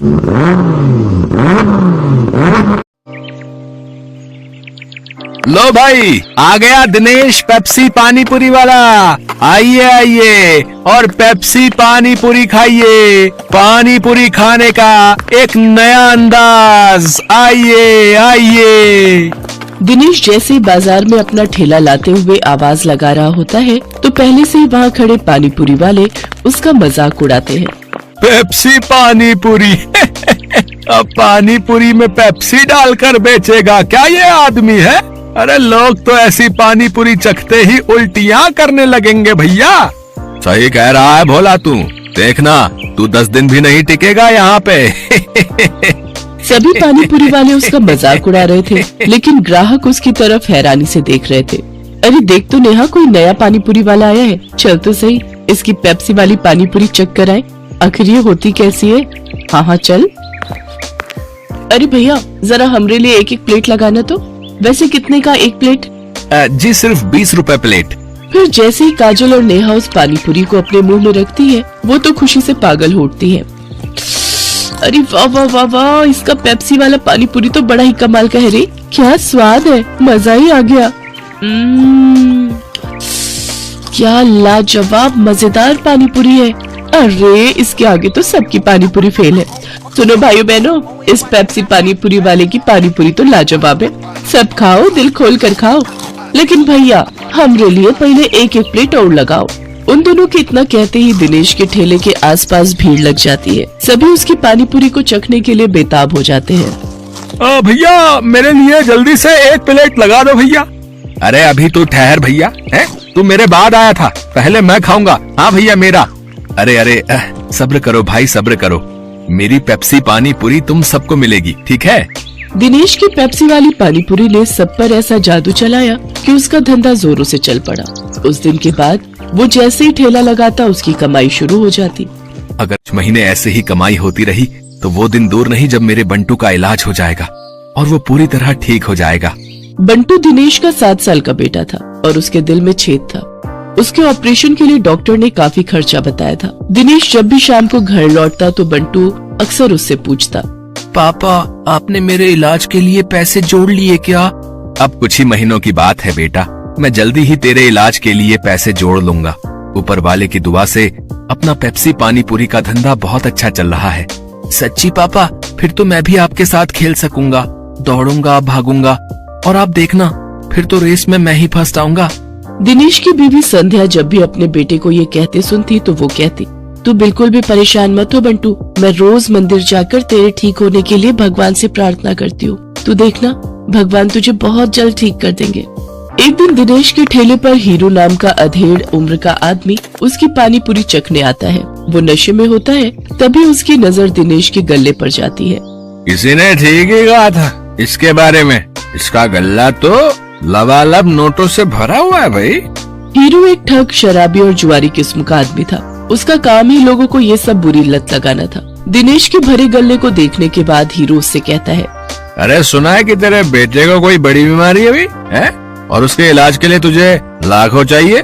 लो भाई, आ गया दिनेश पेप्सी पानी पूरी वाला। आइए आइए और पेप्सी पानी पूरी खाइए। पानी पूरी खाने का एक नया अंदाज। आइए आइए। दिनेश जैसे बाजार में अपना ठेला लाते हुए आवाज लगा रहा होता है तो पहले से ही वहाँ खड़े पानी पूरी वाले उसका मजाक उड़ाते हैं। पेप्सी पानी पूरी अब पानी पूरी में पेप्सी डालकर बेचेगा क्या ये आदमी है? अरे लोग तो ऐसी पानी पूरी चखते ही उल्टियाँ करने लगेंगे भैया। सही कह रहा है भोला तू। देखना तू 10 दिन भी नहीं टिकेगा यहाँ पे। सभी पानी पूरी वाले उसका मजाक उड़ा रहे थे, लेकिन ग्राहक उसकी तरफ हैरानी से देख रहे थे। अरे देख तो नेहा, कोई नया पानी पूरी वाला आया है। चल तो सही, इसकी पेप्सी वाली पानी पूरी चख कर आए, आखिर ये होती कैसी है। हाँ हाँ चल। अरे भैया जरा हमरे लिए एक एक प्लेट लगाना तो। वैसे कितने का एक प्लेट? जी सिर्फ 20 रुपए प्लेट। फिर जैसे ही काजल और नेहा उस पानी पूरी को अपने मुंह में रखती है, वो तो खुशी से पागल हो उठती है। अरे वाह वाह वाह वाह, इसका पेप्सी वाला पानी पूरी तो बड़ा ही कमाल का है रे। क्या स्वाद है, मजा ही आ गया। क्या लाजवाब मजेदार पानी पूरी है। अरे इसके आगे तो सबकी पानी पूरी फेल है। सुनो भाइयों बहनों, इस पेप्सी पानी पूरी वाले की पानी पूरी तो लाजवाब है। सब खाओ, दिल खोल कर खाओ, लेकिन भैया हमरे लिए पहले एक एक प्लेट और लगाओ। उन दोनों के इतना कहते ही दिनेश के ठेले के आसपास भीड़ लग जाती है। सभी उसकी पानी पूरी को चखने के लिए बेताब हो जाते हैं। भैया मेरे लिए जल्दी से एक प्लेट लगा दो भैया। अरे अभी तू ठहर भैया, है तू मेरे बाद आया था, पहले मैं खाऊंगा। हाँ भैया मेरा। अरे अरे सब्र करो भाई, सब्र करो। मेरी पेप्सी पानी पूरी तुम सबको मिलेगी, ठीक है? दिनेश की पेप्सी वाली पानी पूरी ने सब पर ऐसा जादू चलाया कि उसका धंधा जोरों से चल पड़ा। उस दिन के बाद वो जैसे ही ठेला लगाता उसकी कमाई शुरू हो जाती। अगर कुछ महीने ऐसे ही कमाई होती रही तो वो दिन दूर नहीं जब मेरे बंटू का इलाज हो जाएगा और वो पूरी तरह ठीक हो जाएगा। बंटू दिनेश का 7 साल का बेटा था और उसके दिल में छेद था। उसके ऑपरेशन के लिए डॉक्टर ने काफी खर्चा बताया था। दिनेश जब भी शाम को घर लौटता तो बंटू अक्सर उससे पूछता, पापा आपने मेरे इलाज के लिए पैसे जोड़ लिए क्या? अब कुछ ही महीनों की बात है बेटा, मैं जल्दी ही तेरे इलाज के लिए पैसे जोड़ लूंगा। ऊपर वाले की दुआ से अपना पेप्सी पानी पूरी का धंधा बहुत अच्छा चल रहा है। सच्ची पापा? फिर तो मैं भी आपके साथ खेल सकूंगा, दौड़ूंगा, भागूंगा और आप देखना फिर तो रेस में मैं ही फर्स्ट आऊंगा। दिनेश की बीवी संध्या जब भी अपने बेटे को ये कहते सुनती तो वो कहती, तू बिल्कुल भी परेशान मत हो बंटू, मैं रोज मंदिर जाकर तेरे ठीक होने के लिए भगवान से प्रार्थना करती हूँ। तू देखना भगवान तुझे बहुत जल्द ठीक कर देंगे। एक दिन दिनेश के ठेले पर हीरो नाम का अधेड़ उम्र का आदमी उसकी पानी पूरी चखने आता है। वो नशे में होता है, तभी उसकी नजर दिनेश के गल्ले पर जाती है। किसी ने ठीक ही कहा था इसके बारे में, इसका गल्ला तो लबालब नोटों से भरा हुआ है भाई। हीरो एक ठग, शराबी और जुआरी किस्म का आदमी था। उसका काम ही लोगों को ये सब बुरी लत लगाना था। दिनेश के भरे गले को देखने के बाद हीरो उससे कहता है, अरे सुना है कि तेरे बेटे को कोई बड़ी बीमारी है, है? और उसके इलाज के लिए तुझे लाखों चाहिए?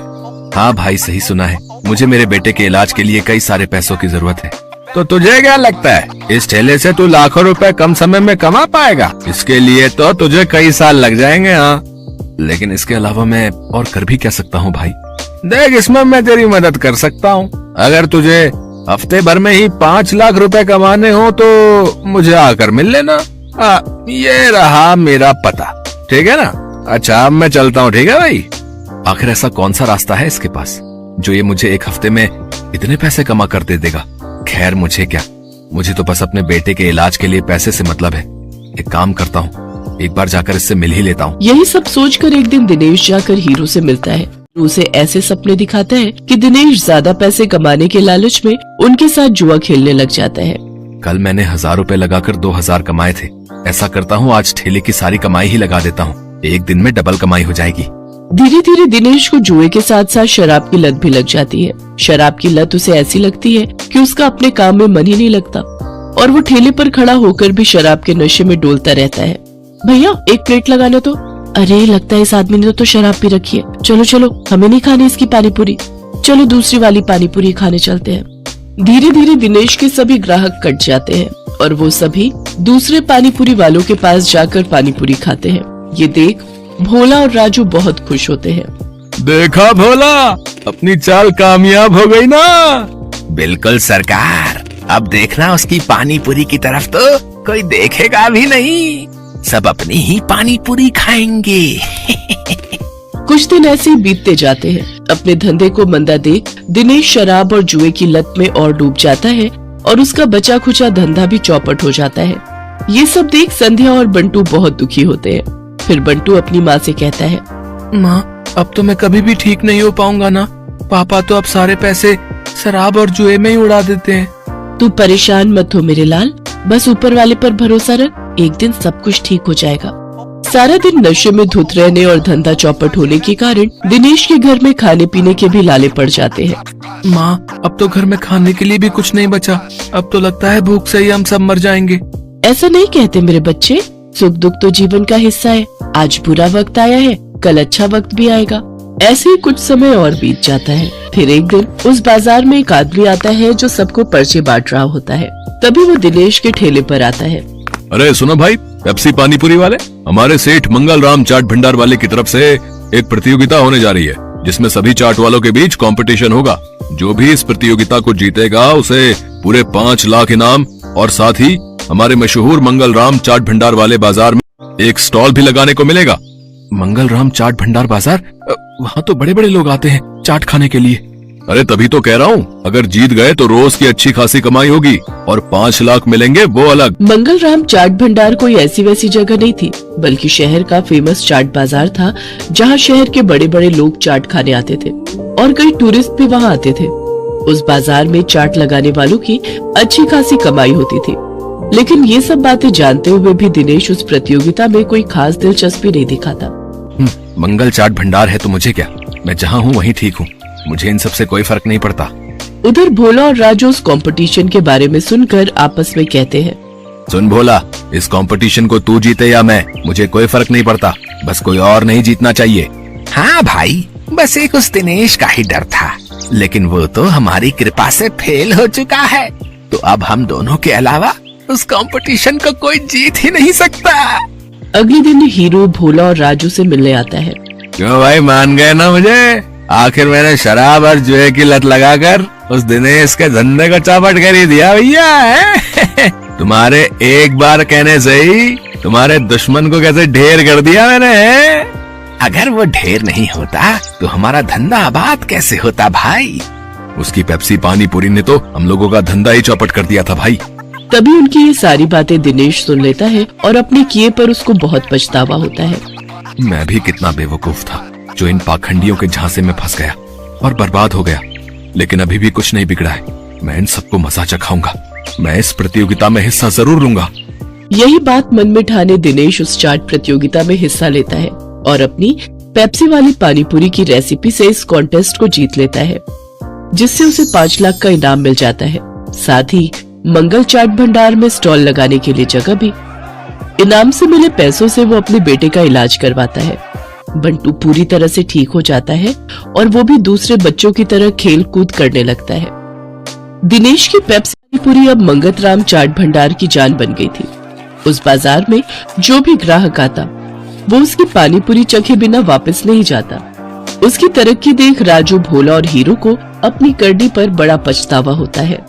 हाँ भाई सही सुना है, मुझे मेरे बेटे के इलाज के लिए कई सारे पैसों की जरूरत है। तो तुझे क्या लगता है इस ठेले से तू लाखों रुपए कम समय में कमा पाएगा? इसके लिए तो तुझे कई साल लग जाएंगे। हाँ लेकिन इसके अलावा मैं और कर भी क्या सकता हूँ भाई? देख इसमें मैं तेरी मदद कर सकता हूँ। अगर तुझे हफ्ते भर में ही 5 लाख रुपए कमाने हो तो मुझे आकर मिल लेना। ये रहा मेरा पता, ठीक है ना? अच्छा अब मैं चलता हूँ, ठीक है भाई? आखिर ऐसा कौन सा रास्ता है इसके पास जो ये मुझे एक हफ्ते में इतने पैसे कमा कर दे देगा? खैर मुझे क्या, मुझे तो बस अपने बेटे के इलाज के लिए पैसे से मतलब है। एक काम करता हूँ, एक बार जाकर इससे मिल ही लेता हूँ। यही सब सोचकर एक दिन दिनेश जाकर हीरो से मिलता है। उसे ऐसे सपने दिखाता है कि दिनेश ज्यादा पैसे कमाने के लालच में उनके साथ जुआ खेलने लग जाता है। कल मैंने 1000 रुपए लगाकर 2000 कमाए थे। ऐसा करता हूँ आज ठेले की सारी कमाई ही लगा देता हूँ, एक दिन में डबल कमाई हो जाएगी। धीरे धीरे दिनेश को जुए के साथ साथ शराब की लत भी लग जाती है। शराब की लत उसे ऐसी लगती है कि उसका अपने काम में मन ही नहीं लगता और वो ठेले पर खड़ा होकर भी शराब के नशे में डोलता रहता है। भैया एक प्लेट लगाना तो। अरे लगता है इस आदमी ने तो शराब पी रखी है। चलो चलो हमें नहीं खानी इसकी पानी पूरी, चलो दूसरी वाली पानी पूरी खाने चलते हैं। धीरे धीरे दिनेश के सभी ग्राहक कट जाते हैं और वो सभी दूसरे पानीपुरी वालों के पास जाकर पानीपुरी खाते हैं। ये देख भोला और राजू बहुत खुश होते हैं। देखा भोला, अपनी चाल कामयाब हो गई ना। बिल्कुल सरकार, अब देखना उसकी पानीपुरी की तरफ तो कोई देखेगा भी नहीं, सब अपनी ही पानीपुरी खाएंगे। कुछ दिन ऐसे ही बीतते जाते हैं। अपने धंधे को मंदा देख दिनेश शराब और जुए की लत में और डूब जाता है और उसका बचा खुचा धंधा भी चौपट हो जाता है। ये सब देख संध्या और बंटू बहुत दुखी होते हैं। फिर बंटू अपनी माँ से कहता है, माँ, अब तो मैं कभी भी ठीक नहीं हो पाऊंगा ना। पापा तो अब सारे पैसे शराब और जुए में ही उड़ा देते हैं। तू परेशान मत हो मेरे लाल, बस ऊपर वाले पर भरोसा रख, एक दिन सब कुछ ठीक हो जाएगा। सारा दिन नशे में धुत रहने और धंधा चौपट होने के कारण दिनेश के घर में खाने पीने के भी लाले पड़ जाते हैं। माँ, अब तो घर में खाने के लिए भी कुछ नहीं बचा। अब तो लगता है भूख से ही हम सब मर जाएंगे। ऐसा नहीं कहते मेरे बच्चे, सुख दुख तो जीवन का हिस्सा है। आज बुरा वक्त आया है, कल अच्छा वक्त भी आएगा। ऐसे ही कुछ समय और बीत जाता है। फिर एक दिन उस बाजार में एक आदमी आता है जो सबको पर्चे बांट रहा होता है। तभी वो दिनेश के ठेले पर आता है। अरे सुनो भाई, पेप्सी पानीपुरी वाले, हमारे सेठ मंगल राम चाट भंडार वाले की तरफ से एक प्रतियोगिता होने जा रही है, जिसमें सभी चाट वालों के बीच कंपटीशन होगा। जो भी इस प्रतियोगिता को जीतेगा उसे पूरे 5 लाख इनाम और साथ ही हमारे मशहूर मंगल राम चाट भंडार वाले बाजार में एक स्टॉल भी लगाने को मिलेगा। मंगल राम चाट भंडार बाजार, वहाँ तो बड़े बड़े लोग आते हैं चाट खाने के लिए। अरे तभी तो कह रहा हूँ, अगर जीत गए तो रोज की अच्छी खासी कमाई होगी और 5 लाख मिलेंगे वो अलग। मंगल राम चाट भंडार कोई ऐसी वैसी जगह नहीं थी, बल्कि शहर का फेमस चाट बाजार था, जहाँ शहर के बड़े बड़े लोग चाट खाने आते थे और कई टूरिस्ट भी वहाँ आते थे। उस बाजार में चाट लगाने वालों की अच्छी खासी कमाई होती थी। लेकिन ये सब बातें जानते हुए भी दिनेश उस प्रतियोगिता में कोई खास दिलचस्पी नहीं दिखाता। मंगल चाट भंडार है तो मुझे क्या, मैं जहाँ हूँ वहीं ठीक हूँ, मुझे इन सब से कोई फर्क नहीं पड़ता। उधर भोला और राजू उस कंपटीशन के बारे में सुनकर आपस में कहते हैं, सुन भोला, इस कंपटीशन को तू जीते या मैं, मुझे कोई फर्क नहीं पड़ता, बस कोई और नहीं जीतना चाहिए। हाँ भाई, बस एक उस दिनेश का ही डर था, लेकिन वो तो हमारी कृपा से फेल हो चुका है, तो अब हम दोनों के अलावा उस कंपटीशन को कोई जीत ही नहीं सकता। अगले दिन हीरो भोला और राजू से मिलने आता है। क्यों भाई, मान गए ना मुझे? आखिर मैंने शराब और जुए की लत लगाकर उस दिनेश के धंधे को चौपट कर ही दिया भैया। तुम्हारे एक बार कहने से ही तुम्हारे दुश्मन को कैसे ढेर कर दिया मैंने। अगर वो ढेर नहीं होता तो हमारा धंधा आबाद कैसे होता भाई। उसकी पेप्सी पानीपुरी ने तो हम लोगों का धंधा ही चौपट कर दिया था भाई। तभी उनकी ये सारी बातें दिनेश सुन लेता है और अपने किए पर उसको बहुत पछतावा होता है। मैं भी कितना बेवकूफ था जो इन पाखंडियों के झांसे में फंस गया और बर्बाद हो गया, लेकिन अभी भी कुछ नहीं बिगड़ा है। मैं इन सबको मजा चखाऊंगा, मैं इस प्रतियोगिता में हिस्सा जरूर लूंगा। यही बात मन में ठाने दिनेश उस चाट प्रतियोगिता में हिस्सा लेता है और अपनी पेप्सी वाली पानीपुरी की रेसिपी से इस कॉन्टेस्ट को जीत लेता है, जिससे उसे 5 लाख का इनाम मिल जाता है। साथ ही मंगल चाट भंडार में स्टॉल लगाने के लिए जगह भी। इनाम से मिले पैसों से वो अपने बेटे का इलाज करवाता है। बंटू पूरी तरह से ठीक हो जाता है और वो भी दूसरे बच्चों की तरह खेल कूद करने लगता है। दिनेश की पेप्सी पूरी अब मंगत राम चाट भंडार की जान बन गई थी। उस बाजार में जो भी ग्राहक आता वो उसकी पानीपुरी चखे बिना वापस नहीं जाता। उसकी तरक्की देख राजू, भोला और हीरो को अपनी करनी पर बड़ा पछतावा होता है।